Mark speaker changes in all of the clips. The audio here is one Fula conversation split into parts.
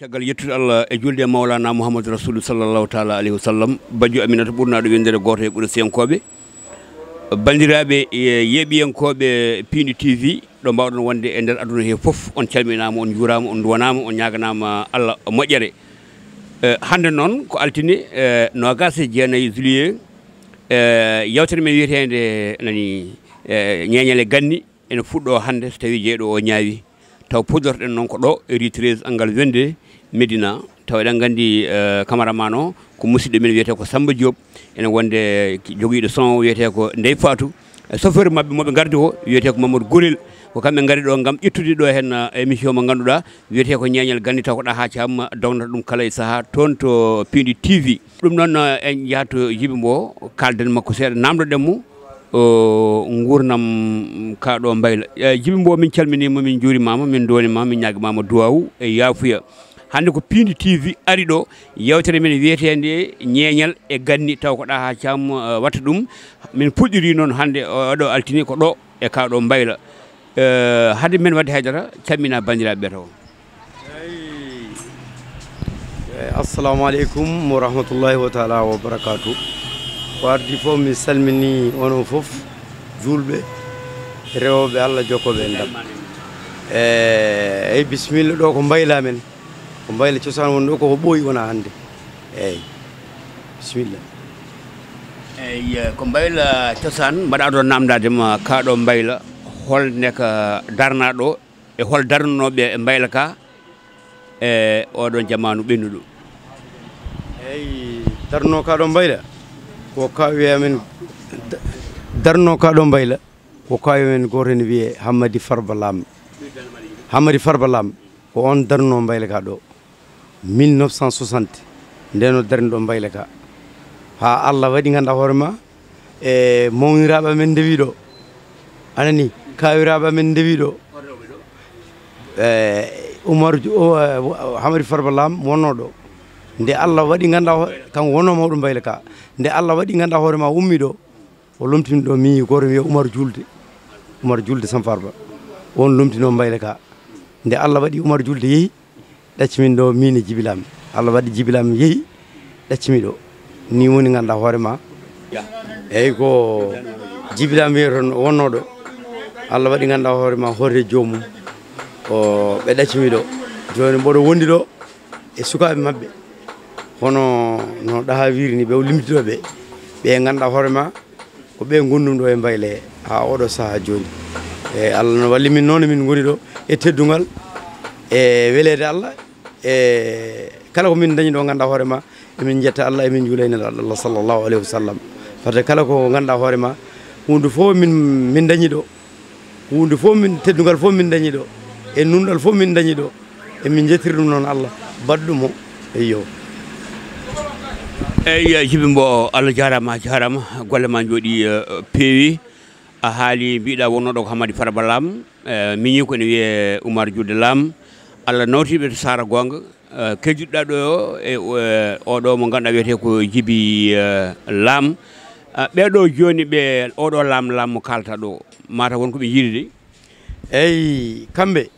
Speaker 1: caggal yettude Allah e julde Mawlana Muhammadu Rasulullah sallallahu ta'ala alayhi wa sallam bajjo aminata ɓurnaɗo wendere goto e ɓuura senkoɓe bandiraɓe yeeɓiyankoɓe Piindi TV ɗo mbawɗon wonde e nder aduna he foof on calminama on juurama on duwanama on ñaganama Allah moƴƴere hande noon ko altine 29 juillet yewtere men wiyetede nani ñeñale ganni ene fuɗɗo hande so tawi jeeɗo o ñaawi taw puddorɗen noon ko ɗo eri 13 angal wende Medina taw eɗen gandi cameraman o ko musidɗo men wiyete ko Samba Diop ene wonde joguiɗo son wiyete ko Ndey Fatou chauffeur mabɓe moɓe gardi o wiyete ko Mamadou Gorel ko kamɓe gari ɗo gam ƴettude ɗo hen émission mo ganduɗa wiyete ko ñeñal ganni taw ko Dahaa Thiam dognata ɗum kala e saaha toon to Piindi TV ɗum noon en jaato Djiby Mbo kalden makko seeɗa namdoɗenmo gurnam kaɗo mbayla Djiby Mbo min calminima min juurimama min donimama min ñaguimama duwawu e yaafuya hande ko Piindi TV ari ɗo yewtere men wiyetede ñeñal e ganni taw ko Dahaa Thiam watta ɗum min puɗɗori noon hande oɗo altini ko ɗo e kaɗo mbayla hade men wadde haydara calmina bandiraɓe taw
Speaker 2: assalamu aleykum wa rahmatullahi wa taala wa barakatuh ko ardi fof mi salmini onon fof julɓe rewɓe Allah jokkoɓe en dam eyyi bisimilla ɗo ko mbayla men ko mbayla cosaan won ɗo koko ɓooyi wona hannde eyyi bisimilla
Speaker 1: eyyi ko mbayla cosaan mbaɗa ɗo namdadema kaɗo mbayla holne ka darnaɗo e hol darnanoɓe e mbayla ka e oɗon jamanu ɓennuɗo
Speaker 2: eyyi darno kaɗo mbayla ko kawi amen darno kaɗo mbayla ko kawi men goto ne wiye Hammadi Farba Lam ko on darno mbayla ka ɗo 1960 ndeno darni ɗo mbayla ka ha Allah waɗi ganduɗa hoorema e mawniraɓe men ndewi ɗo anani kawiraɓe men ndewi ɗo Hammadi Farba Lam wonno ɗo nde Allah waɗi ganduɗa kanko wonno mawɗo mbayla ka nde Allah waɗi ganduɗa hoorema ummi ɗo o lomtini ɗo mi goto wiye Oumar Julde Samfarba on lomtino mbayla ka nde Allah waɗi Oumar Julde yeehi ɗaccimin ɗo min e Djiby Lam Allah waɗi Djiby Lam yeehi ɗaccimi ɗo ni woni ganduɗa hoorema eyyi ko Djiby Lam wiye toon wonno ɗo Allah waɗi ganduɗa hoorema horde jomum o ɓe ɗaccimi ɗo joni mboɗo wondi ɗo e sukaɓe mabɓe hono no Dahaa wiri ni ɓe limtiɗoɓe ɓe ganduɗa hoorema ko ɓe gondum ɗo e mbayla he ha oɗo saaha joni e Allah no walli min noon min goni ɗo e teddugal e welede Allah e kala ko min dañi ɗo ganduɗa hoorema emin jetta Allah emin juulayne Allah sallllahu alayhi wa sallam par ce que kala ko ganduɗa hoorema hunde fof min dañi ɗo hunde fof min teddugal fof min dañi ɗo e nunɗal fof min dañi ɗo emin jettiri ɗum noon Allah badɗumo eyyo
Speaker 1: eyyi Djiby Mbo Allah jarama golle ma jooɗi peewi a haali mbiɗa wonnoɗo ko Hammadi Farba Lam miñi ko ne wiye Oumar Julde Lam Allah nawtiɓe to Sara Gonga kejjuɗɗa ɗo e oɗo mo ganduɗa wiyete ko Djiby Lam ɓeɗo joni ɓe oɗo lam mo kalta ɗo mata wonko ɓe jiiri de
Speaker 2: eyyi kamɓe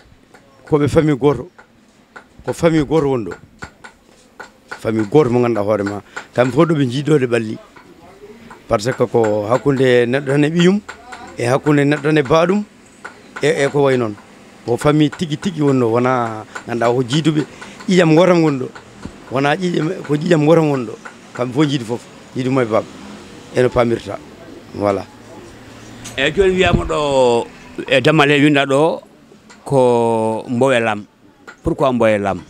Speaker 2: koɓe famille goto ko famille goto woni ɗo famille goto mo ganduɗa hoorema kamɓe fof ɗo ɓe jiidode ɓalli par ce que ko hakkude neɗɗo tan e ɓiyum e hakkude neɗɗo tan e baɗum e ko way noon ko famille tigui woni ɗo wona ganduɗa ko jiiduɓe ƴiƴam gotam woni ɗo wona ko ƴiƴam gotam woni ɗo kamɓe fof jiidu foof jiiduma e baaba eno pamirta voilà
Speaker 1: eyyi joni wiyama ɗo e dammal he winda ɗo ko Mbowe Lam pourquoi Mbowe Lam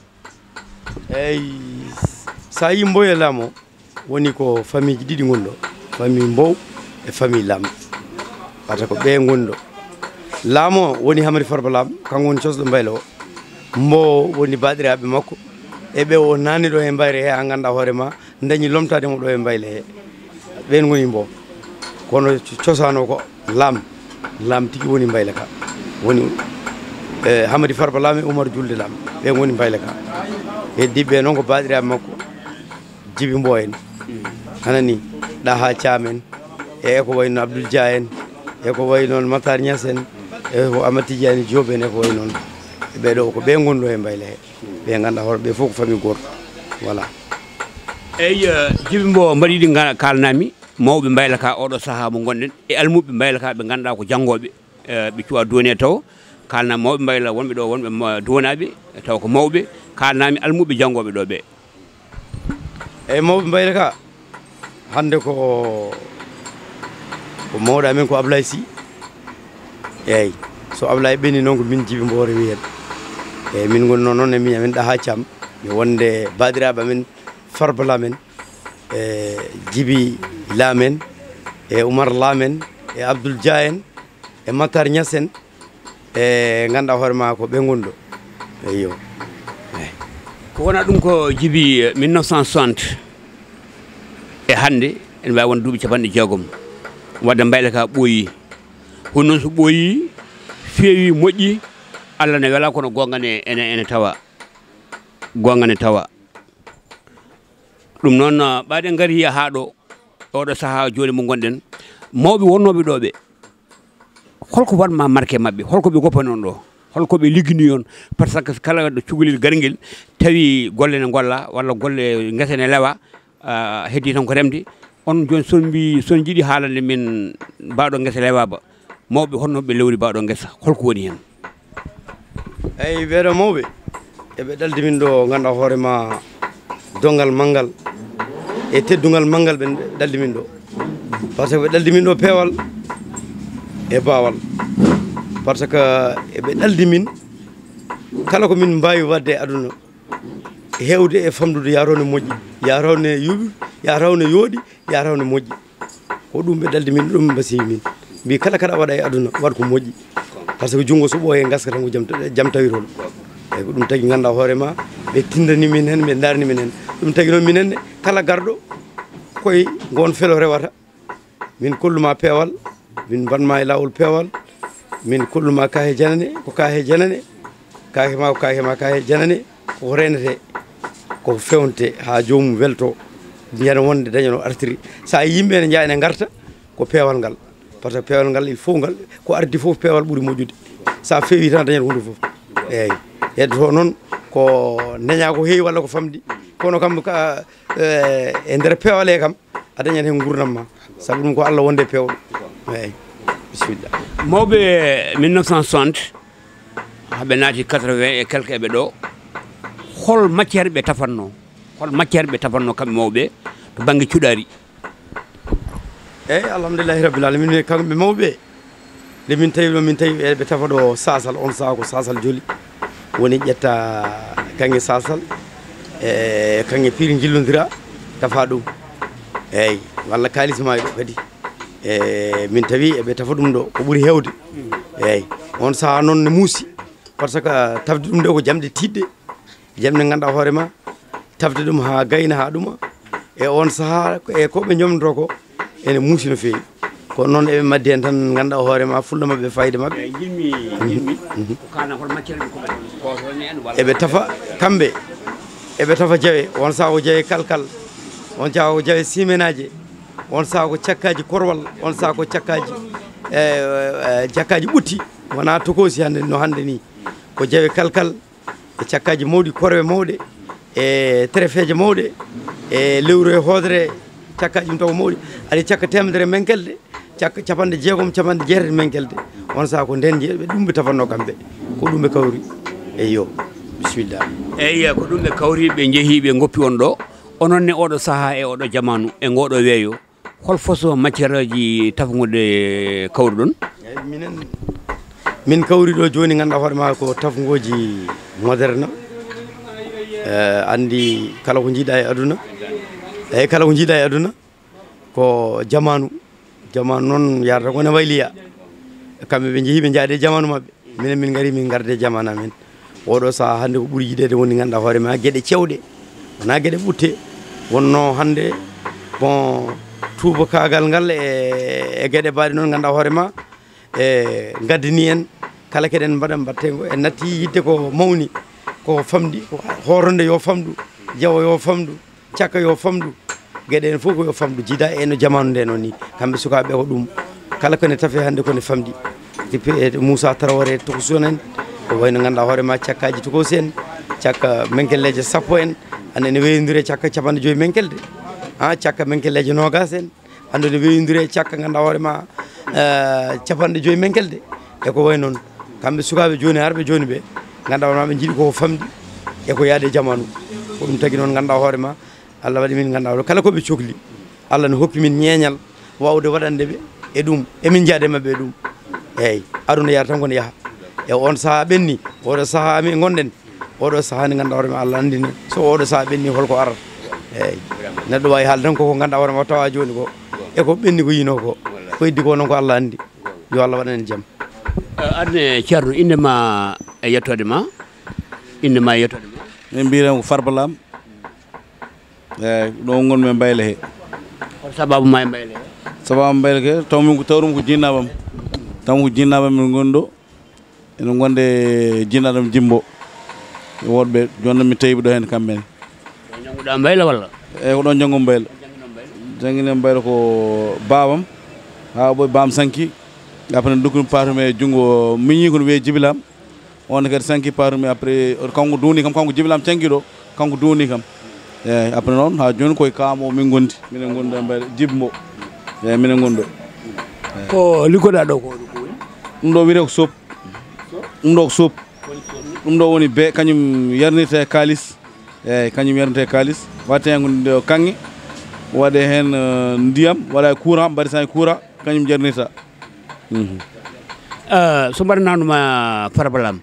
Speaker 2: eyyi sa yi Mbowe Lam o woni ko famille ji ɗiɗi goni ɗo famille Mbow e famille Lam par ce que ko ɓe goni ɗo Lam o woni Hammadi Farba Lam kanko woni cosɗo mbayla o Mbow woni baɗiraɓe makko e ɓe o nani ɗo e mbayre he ha ganduɗa hoorema dañi lomtademo ɗo e mbayla he ɓen goni Mbow kono cosaan o ko Lam tigui woni mbayla ka woni Hammadi Farba Lam e Oumar Julde Lam ɓen goni mbayla ka heddiɓe noon ko baɗiraɓe makko Djiby Mbo en anani Dahaa Thiam en e ko wayno Abdoul Dia en e ko way noon Matar Niass en e ko Amadou Tidiane Diop en e ko way noon ɓeɗo ko ɓe gonɗo e mbayle he ɓe ganduɗa hoore ɓe fof ko famille goto voilà
Speaker 1: eyyi jibi mbo mbaɗiɗi kalnami mawɓe mbayla ka oɗo saaha mo gonɗen e almuɓe mbayla ka ɓe ganduɗa ko janggoɓe ɓe cuwa doni taw kalnami mawɓe mbayla wonɓe ɗo wonɓe donaɓe taw ko mawɓe kalnami almuɓe janggoɓe ɗo ɓe
Speaker 2: eyyi mawɓe mbayla ka hande ko mawɗo amen ko Ablaye Sy eyyi so Ablaye ɓeni noon ko min Djiby Mbo rewi hen eyyi min gonno noon e min amen Dahaa Thiam mi wonde badiraɓe amen Farba Lamen e Djiby Lamen e Oumar Lamen e Abdoul Dia en e Matar Niass en e ganduɗa hoore ma ko ɓe gonɗo eyyo
Speaker 1: ko wona ɗum ko Djiby 1960 e hande en wawi won duuɓi 60 wadde mbayla ka ɓooyi hono noon so ɓooyi feewi moƴƴi Allah ne wela kono gongane ene tawa gongane tawa ɗum noon ɓaɗen gari ha ɗo oɗo saaha joni mo gonɗen mawɓe wonnoɓe ɗo ɓe holko wanma marqué mabɓe holko ɓe goppani on ɗo holko ɓe liggini on par ce que kala ɗo cukalel garguel tawi golle ne golla walla golle guese ne lewa heddi tan ko remde on joni son jiiɗi haalande min mbaɗo guesa lewaba mawɓe honno ɓe lewri mbaɗo guesa holko woni hen
Speaker 2: eyyi ɓeɗo mawɓe eɓe ɗaldi min ɗo ganduɗa hoorema dongal manggal e teddugal manggal ɓe ɗaldi min ɗo par ce que ɓe ɗaldi min ɗo peewal e baawal par ce que eɓe ɗaldi min kala ko min mbawi wadde e aduna hewde e famdude yarawne moƴƴi yarawne yuɓi yarawne yooɗi yarawne moƴƴi ko ɗum ɓe ɗaldi min ɗum mbasimi min mbi kala kaɗa waɗa e aduna waɗ ko moƴƴi par ce que junngo so ɓooye gaska tan ko jaam tawirol eyyi ko ɗum tagui ganduɗa hoorema ɓe tindani min hen ɓe darni min hen ɗum tagui noon minenne kala garɗo koye gon felo rewata min kolluma peewal min mbanma e lawol peewal min kolluma kahe janane ko kahe janane kahe ma ko kahe ma kahe janane koko renete koko fewnte ha jomum welto jiyana wonde dañano artiri sa yimɓe ne jaa ene garta ko peewal ngal par ce que peewal ngal il faut ngal ko ardi foof peewal ɓuuri moƴƴude sa feewi tan dañata hunde foof eyyi heddoto noon ko neña ko heewi walla ko famɗi kono kam ka e nder peewal e kam a dañat hen gurdam ma saabu ɗum ko Allah wonde peewɗo eyyi bisimilla
Speaker 1: mawɓe 1960 haɓe naati 80 et quelque eɓe ɗo hol matiére ɓe tafanno hol matiére ɓe tafanno kamɓe mawɓe to banggue cuɗari
Speaker 2: eyyi alhamdulillahi rabbil alamin kamɓe mawɓe nde min tawi ɗo min tawi ɓe tafa ɗo sasal on saaha ko sasal joli woni ƴetta kanŋe sasal e kanŋe piiri jillodira tafa ɗum eyyi walla kalisma ɗo kadi e min tawi eɓe tafa ɗum ɗo ko ɓuuri hewde eyyi on saaha noon ne muusi par ce que tafde ɗum ɗo ko jamɗe tiɗɗe jamɗe ganduɗa hoorema tafde ɗum ha gayna ha ɗuma e on saaha e koɓe jomnoto ko ene muusi no feewi kono noon eɓe maddi hen tan ganduɗa hoorema fulla mabɓe fayida mabɓe eɓe tafa kamɓe eɓe tafa jawe on saaha ko jawe kalkal on saaha ko jawe simenaje on saaha ko cakkaji korwal on saaha ko cakkaji ɓutti wona tokosi hande no hande ni ko jawe kalkal e cakkaji mawɗi korwe mawɗe e trefeje mawɗe e lewru e hoodere cakkaji ɗum taw mawɗi aɗa cakka temedere menkelde cakka capanɗe jeegom capanɗe jeetati menkelde on saaha ko nden jeeɗo ɓe ɗum ɓe tafanno kamɓe ko ɗum ɓe kawri eyyo bisimilla
Speaker 1: eyyi ko ɗum ɓe kawri ɓe jeehi ɓe goppi on ɗo ononne oɗo saaha e oɗo jamanu e ngoɗo weeyo hol façon matiére ji tafgude kawri ɗon
Speaker 2: minen min kawri ɗo joni ganduɗa hoorema ko tafgoji moderne andi kala ko jiiɗa e aduna eyyi kala ko jiiɗa e aduna ko jamanu noon yarata kone wayliya kamɓe ɓe jeehi ɓe jaade jamanu mabɓe minen min gari min garde jamanu amen oɗo saaha hande ko ɓuuri yiɗede woni ganduɗa hoorema gueɗe cewɗe wona gueɗe ɓutte wonno hande bon tuuba kagal ngal e gueɗe mbaɗe noon ganduɗa hoorema e gaddani en kala keɗen mbatte en natti yidde ko mawni ko famɗi ko horonde yo famɗu jawo yo famɗu cakka yo famɗu gueɗe en fof ko yo famɗu jiida eno jamanu nde noon ni kamɓe sukaɓe ko ɗum kala kone tafe hande kone famɗi Moussa Traoré tokoson en ko wayno ganduɗa hoore ma cakkaji tokos en cakka menkelleje sappo en ande ne weyodire cakka capanɗe joyyi menkelde ha cakka menkelleje nogas en ande ne weyodire cakka ganduɗa hoore ma capanɗe joyyi menkelde eko way noon kamɓe sukaɓe joni arɓe joni ɓe ganduɗa hoore ma ɓe jiiɗi koko famdi eko yaade jamanu ko ɗum tagui noon ganduɗa hoore ma Allah waɗi min ganduɗa hoore kala koɓe cohli Allah ne hokki min ñeeñal wawde waɗande ɓe e ɗum emin jaade mabɓe e ɗum eyyi aduna yaata tan kono yaaha e on saaha ɓenni oɗo saaha amin gonɗen oɗo saaha nde ganduɗa hoore ma Allah andini so oɗo saaha ɓenni holko arata eyyi neɗɗo wawi haalde tan koko ganduɗa hoore ma tawa joni ko eko ɓenni ko yino ko ko heddi ko noon ko Allah andi yo Allah waɗan en jaam
Speaker 1: arne ceerno indema e yettode ma indema e yettode ma
Speaker 3: min mbiren ko Farba Lam eyyi ɗo gonmi Mbayle he
Speaker 1: hol sababu ma e Mbayle he
Speaker 3: sababu Mbayle ke tawmin tawɗum ko jinnabam taw ko jinnabam min gondo ene gonde jinnaɗam Jimbo woɗɓe joni mi tawi ɗo hen kamɓene
Speaker 1: jangguɗa Mbayle walla
Speaker 3: eyyi ko ɗon janggo Mbayle jangguinen Mbayle ko babam ha ɓoy bam sanki après dukkuɗum patum e junggo miñi kono wiye Djibilam on kadi sanki patum après kanko duuni kam kanko Djibilam cankiɗo kanko duuni kam eyyi après noon ha joni koye kamo min gondi minen gondi Mbayle Djibmo eyyi minen gondo
Speaker 1: ko liggoɗa ɗo ko
Speaker 3: ɗum ɗo wiyete ko sop ɗum ɗo ko sop ɗum ɗo woni be kañum yarnirte kalis eyyi kañum yarnirte kalis watte hen ko kanŋe waɗe hen ndiyam waɗa courant mbaɗi tan courant kañum jarnirta
Speaker 1: so mbaɗananuma Farba Lam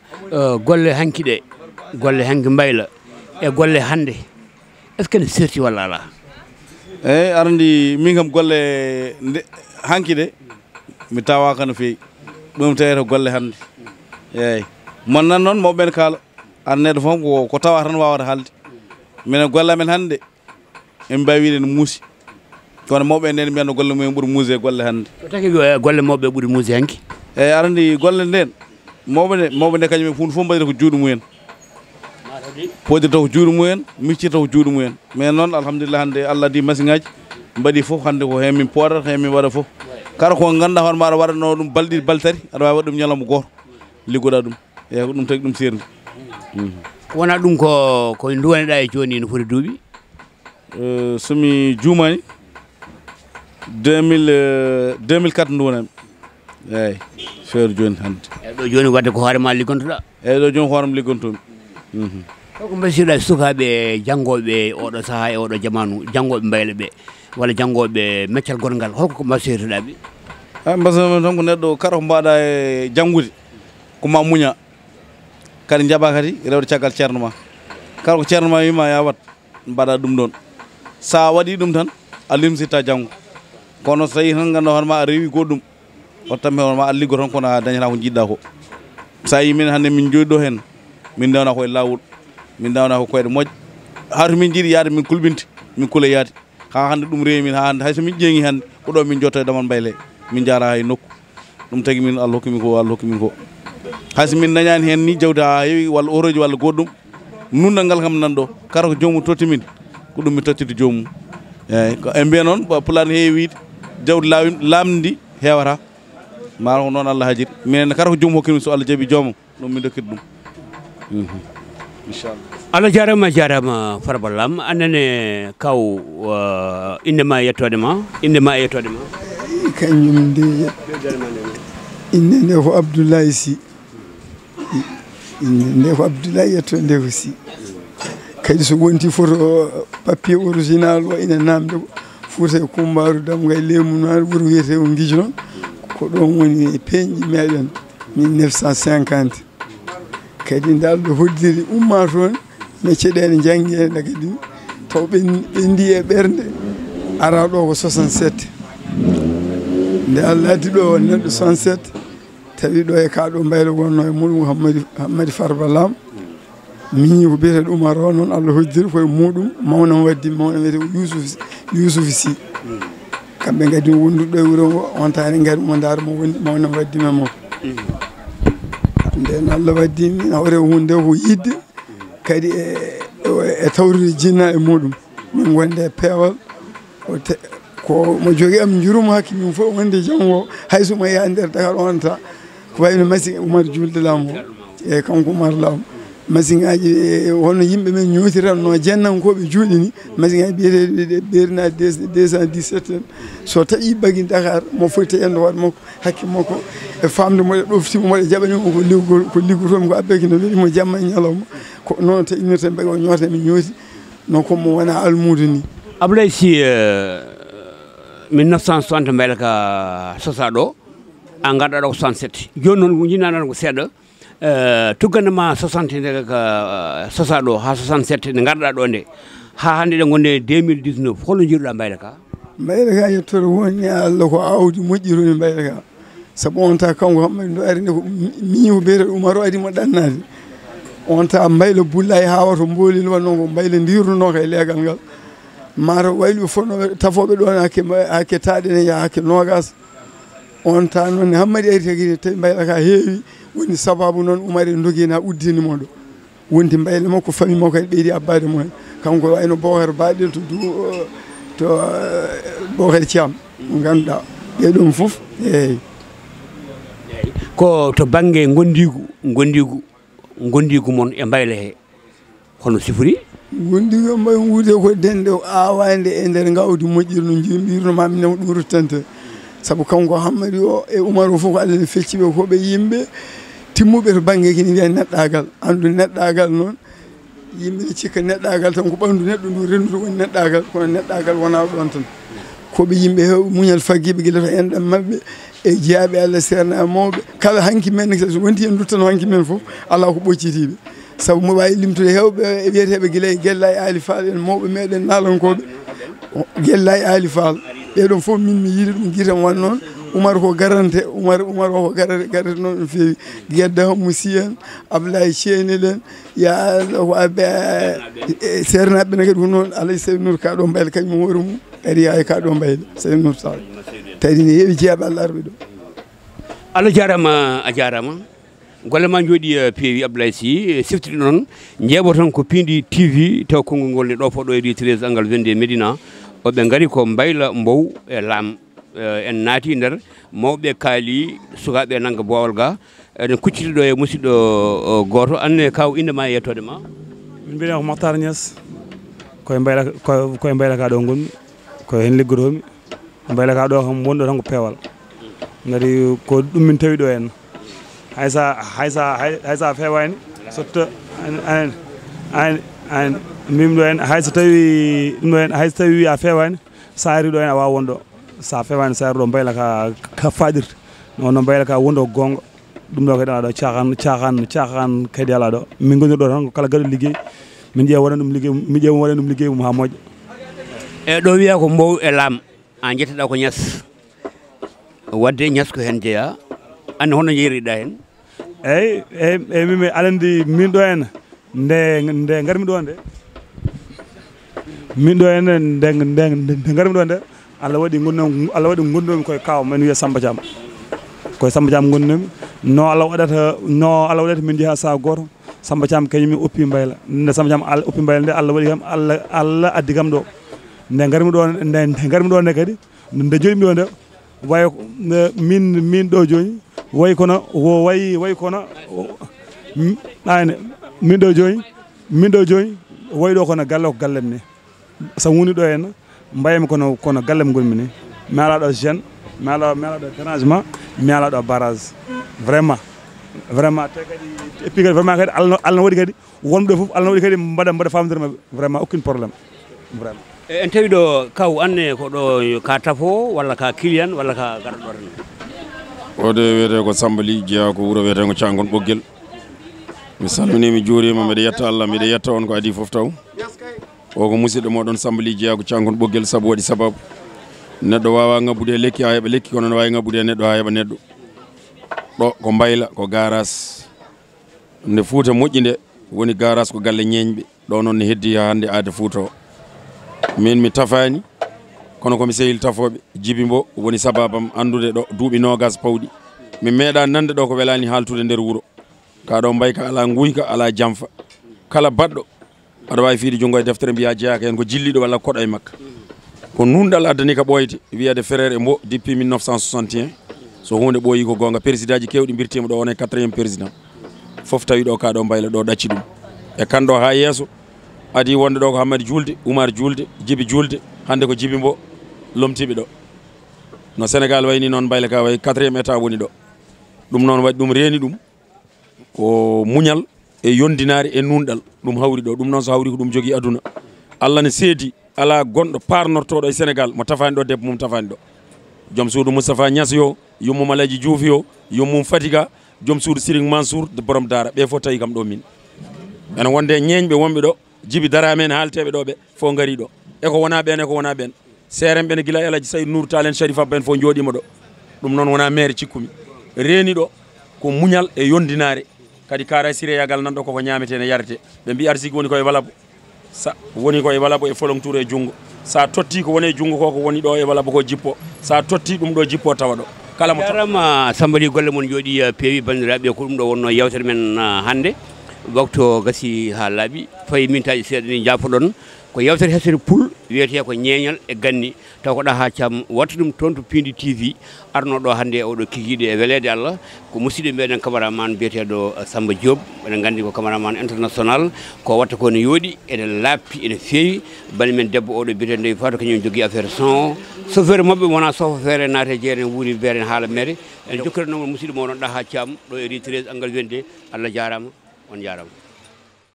Speaker 1: golle hanki ɗe golle hanki Mbayla e golle hande est ce que ne serti walla ala
Speaker 3: eyyi arandi min kam golle hanki ɗe mi tawaka no fewi ɗum tawete golle hande eyyi mon nan noon mawɓe kaala arneɗo fof ko tawa tan wawata haalde minen golle amen hande en mbawi wiide no muusi kono mawɓe nden mbiyanno golle mumen ɓuuri muuse golle hande
Speaker 1: ko taki golle mawɓe ɓuuri muuse hanki
Speaker 3: eyyi arandi golle nden mawɓe nde kañum hunde fof mbaɗirta ko juuɗe mumen podirta ko juuɗe mumen miccirta ko juuɗe mumen mais noon alhamdulillah hande Allah addi machine ngaji mbaɗi fof hande ko hen min podata hen min waɗa fof kala ko ganduɗa hoore ma aɗa waɗano ɗum balɗe balɗe tati aɗa wawi waɗa ɗum ñalawma goto liggoɗa ɗum eyyi ko ɗum tagui ɗum serdi
Speaker 1: wona ɗum ko duwaneɗa e joni no foti duuɓi
Speaker 3: somi juumani 2004 duwanami eyyi feere joni hande
Speaker 1: eyyi ɗo joni wadde ko hoorema liggontoɗa
Speaker 3: eyyi ɗo joni hoorema liggontomi
Speaker 1: ko mbasirɗa sukaɓe janggoɓe oɗo saaha e oɗo jamanu janggoɓe Mbayle ɓe walla janggoɓe meccal gongal holko mbasirtoɗaɓe
Speaker 3: mbasmi tan ko neɗɗo kala ko mbaɗa e janggude koma muña kadi jaaɓa kadi rewde caggal ceerno ma kala ko ceerno ma wima ya wat mbaɗa ɗum ɗon sa waɗi ɗum tan a limsitta janggo kono so tawi tan ganduɗa hoore ma a rewi goɗɗum wattanmi hoore ma a liggo tan kono a dañata ko jiɗɗa ko sa yi min hande min jooɗi ɗo hen min dewna koye lawol min dewna ko koyɗe moƴƴe ha to min jiiɗi yaade min kulɓinta min kuula yaade ha hande ɗum rewi min ha hande hayso min ƴeeŋi hande ko ɗo min jotto e damal Mbayle min jara hay nokku ɗum tagui min Allah hokki min ko Allah hokki min ko hayso min dañani hen ni jawdi ha heewi walla oroji walla goɗɗum nundal ngal kam nan ɗo kala ko jomum totti min ko ɗum mi tottide jomum eyyi e mbiya noon pulaar ne heewi wiide jawdi lamdi ndi hewata mara ko noon Allah hajiri minen kala ko joomum hokki min so Allah jaaɓi joomum ɗum min dokkita ɗum inchallah
Speaker 1: Allah jarama Farba Lam annene kaw indema yettode ma indema e yettode ma
Speaker 4: kañum nde inde nde ko Abdoulaye Sy inde nde ko Abdoulaye yettode nde ko Sy kadi so wonti photo papier original o ina namde Fouta e Coumbaru Damgay Lemunaar ɓuuri wiyete o Guijo noon ko ɗon woni peeñƴi meɗen 1950 kadi nde Allah hoddiri umma toon mecce ɗe ne janggi e kadi taw ɓendi e ɓernde ara ɗo ko 67 nde Allah addi ɗo neɗɗo 67 tawi ɗo e kaɗo Mbayle wonno e muɗum Hammadi Farba Lam miñi ko biyeteɗo Oumar o noon Allah hoddiri koye muɗum mawnam waddi mawnam wiyete Yousuf Sy kamɓe kadi wonduɗo e wuuro ngo on tani gari mo daara mo wondi mawnam waddima mo nden Allah waddi min hawre hunde ko yidde kadi e tawrude jinna e muɗum min gonde e peewal ko mo jogui am jurum hakki min fof wonde janggo hayso mo yaa nder Dakar on ta ko wayno masi Oumar julde lam o e kanko Oumar Lam machine ngaji hono yimɓe men ñootiranno jennankoɓe juuɗe ni machine ngaji biyeteɗe ɓerna 217 so taƴi bagui Dakar mo foti taƴande hoore makko hakke makko e famde moɗe ɗoftimo moɗe jaɓanimo ko liggotomi ko abbeki no weɗimo jamma e ñalawma ko noon taƴinirten bagui o ñoota mi ñooti non comme mo wona almude ni
Speaker 1: Abdoulaye Sy 1960 mbayla ka sosaɗo a garɗaɗo ko 67 joni noon jinnaɗon ko seeɗa tuggandema 60 nde ka sosaɗo ha 67 nde garɗa ɗo nde ha hande ɗe gonde 2019 holno jiruɗa mbayla ka
Speaker 4: yettore woni Allah ko awdi moƴƴironi mbayla ka saabu on ta kanko hammadi ndo ari nde ko miño beete Oumaro adi mo ɗannade on ta mbayla bulla e hawato mbolil wanno ko mbayla ndirduno ka e leegal ngal mata wayli ɓe fonnoɓe tafoɓe ɗon hakke taɗene ya hakke nogas on ta noon hammadi ari tagui tawi mbayla ka heewi woni sababu noon Oumar en dogui ha uddinimo ɗo wonti mbayla makko famille makko kadi ɓeydi abbade mumen kanko wayno Bocar Baɗel to Bocar Thiam mo ganduɗa ɓeɗon foof eyyi
Speaker 1: ko to banggue gondigu mon e mbayla he hono sifori
Speaker 4: gondigu mbay wuude ko dende awande e nder gawdi moƴƴiri no jimbirno mami nem ɗum ruttante saabu kanko hammadi o e Oumar o fof ko Allah ne fecciɓe koɓe yimɓe timmuɓe to banggue kini wiya neɗɗagal andu neɗɗagal noon yimɓe ne cikka neɗɗagal tan ko ɓandu neɗɗo ndu rendude woni neɗɗagal kono neɗɗagal wona ɗon tan koɓe yimɓe hew muñal fagguiɓe guila to enɗam mabɓe e jeeyaɓe Allah serna mawɓe kala hanki men so wonti en duttano hanki men foof ala ko ɓoccitiɓe saabu mo wawi limtude hewɓe e wiyeteɓe guila e Guella e Ali Fall en mawɓe meɗen nalankoɓe Guella e Ali Fall ɓeɗon foof min mi yiiɗi ɗum guitan wan noon Oumar ko garante Oumar o ko garante noon no fewi Guedda Moussi en Abdoulaye Thienel en ya ko abbe sernaɓe ne kadi ko noon Alay Seydou Nour ka ɗo mbayla kañum hoore mum ari hay ka ɗo mbayla Seydou Nour Sall tawni ne heewi jeeyaɓe Allah arɓe ɗo
Speaker 1: Allah jarama a jarama golle ma jooɗi peewi Abdoulaye Sy siftiri noon jeeɓoton ko Piindi TV taw konngol ngol ne ɗo poɗo e 13 angal wende Médina oɓe ngari ko mbayla mbow e laam en naati nder mawɓe kaali sukaɓe nangga bowal ga ene kucciti ɗo e musidɗo goto anne kaw inde ma yettode ma
Speaker 5: min mbiyata ko Makhtar Niass koye mbayla ka ɗo gonmi koye hen liggotomi mbayla ka ɗo kam wonɗo tan ko peewal ngati ko ɗum min tawi ɗo hen haysa fewani so an mbimi ɗo hen hayso tawi ɗum ɗo hen hayso tawi a fewani sa ari ɗo hen a wawa wonɗo sa fewani sa ari ɗo mbayla ka faɗirta noon mbayla ka wonɗo gonga ɗum ɗo kadi ala ɗo cahan kadi ala ɗo min gonir ɗo tan ko kala gaɗo ligguey min ƴeewa waɗan ɗum ligguey mi ƴeewa waɗan ɗum ligguey mum ha moƴƴa
Speaker 1: e ɗo wiya ko mbow e laam an jetteɗa ko Niass wadde Niass ko hen jeeya anne hono jeeriɗa hen
Speaker 5: eyyi mimi alandi min ɗo hen nde garmi ɗo nde min ɗo hen nde garmi ɗo nde Allah waɗi gonnomi koye kaw men wiya Samba Thiam koye Samba Thiam gonnomi no Allah waɗata min jeeha saha goto Samba Thiam kañum min oppi mbayla nde Samba Thiam oppi mbayla nde Allah waɗi kam Allah addi kam ɗo nde garmi ɗo nde kadi nde joɗimi ɗo nde way min ɗo joni way kono min ɗo joni way ɗo kono galle ko gallem ni so woni ɗo henna mbayami kono gallem gonmi ni mi ala ɗo jeune mi ala ɗo dérangement mi ala ɗo barrage vraiment te kadi et puis kadi vraiment kadi Allah waɗi kadi wonɓe foof Allah waɗi kadi mbaɗa famdire mabɓe vraiment aucun probléme vraiment
Speaker 1: en tawi ɗo kaw anne ko ɗo ka tafo walla ka client walla ka garɗo tan
Speaker 6: ode wiyete ko Samba Ly jeeya ko wuuro wiyete ko Cangon Ɓoggel mi salmini mi juurima mbiɗa yetta Allah mbiɗa yetta on ko adi foof taw o ko musidɗo moɗon Samba Ly jeeya ko Cangon Ɓoggel saabu waɗi sababu neɗɗo wawa ngabbude lekki ha heeɓa lekki kono ne wawi ngabbude neɗɗo ha heeɓa neɗɗo ɗo ko mbayla ko garas nde Fouta moƴƴi nde woni garas ko galle ñeñɓe ɗo noon ne heddi ha hande aada Fouta o min mi tafani kono komi sehil tafoɓe Djiby Mbo woni sababam andude ɗo duuɓi nogas pawɗi mi meeɗa nande ɗo ko welani haltude nder wuuro ka ɗo mbayka ala guyka ala jamfa kala baɗɗo aɗa wawi fiide junggo e deftere mbiya jeeyaka hen ko jilliɗo walla koɗo e makka ko nunɗal addani ka ɓoyde wiyade frère e Mbo depuis 1961 so hunde ɓooyi ko gonga président ji kewɗi birtima ɗo on e 4e président fof tawi ɗo ka ɗo mbayla ɗo ɗacci ɗum e kanɗo ha yeeso adi wonde ɗo ko Hammadi Julde Oumar Julde Djibi Julde hande ko Djibi Mbo lomtiɓe ɗo no Sénégal wayni noon mbayla ka way 4e état woni ɗo ɗum noon waɗi ɗum reeni ɗum ko muñal e yondinari e nunɗal ɗum hawri ɗo ɗum noon so hawri ko ɗum jogui aduna Allah ne seedi ala gonɗo parnortoɗo e Sénégal mo tafani ɗo debbo mum tafani ɗo joom suudu Moustapha Niass yo yummum Alaji Diouf yo yummum Fatiga joom suudu Serigne Mansour de borom dara ɓe fof tawi kam ɗo min ene wonde ñeñɓe wonɓe ɗo Djibi Darame en haalteɓe ɗo ɓe fof gari ɗo eko wona ɓen eko wona ɓen serem ɓene guila Alaji Saydou Nour Tall en Sharif Abba en fof jooɗima ɗo ɗum noon wona maire cikkumi reeni ɗo ko muñal e yondinare kadi Kara Siré yagal nan ɗo koko ñametene yarete ɓe mbi arsigi woni koye walabo sa woni koye walabo e folon tour e junggo sa totti ko woni e junggo ko woni ɗo e walabo ko jippo sa totti ɗum ɗo jippo tawa ɗo kala mo
Speaker 1: jarama Sambali golle mon jooɗi peewi bandiraɓe ko ɗum ɗo wonno yewtere men hande waktu gasi ha laaɓi fayi mintaji seeɗa ni jafoɗon ko yewtere hesere pul wiyete ko ñeñal e ganni taw ko Dahaa Thiam watta ɗum toon to Piindi TV arno ɗo hande oɗo kikiɗe e welede Allah ko musidɗo meɗen cameraman biyeteɗo Samba Diop eɗen gandi ko cameraman international ko watta ko ne yooɗi ene lappi ene feewi bani men debbo oɗo biyeteɗo Ndeye Fatou kañum jogui affaire son chauffeur mabɓe wona sofa feere naate jeere wuuri beere haala mere en jokkiranoma musidɗo moɗon Dahaa Thiam ɗo e ri 13 angal wende Allah jarama on jarama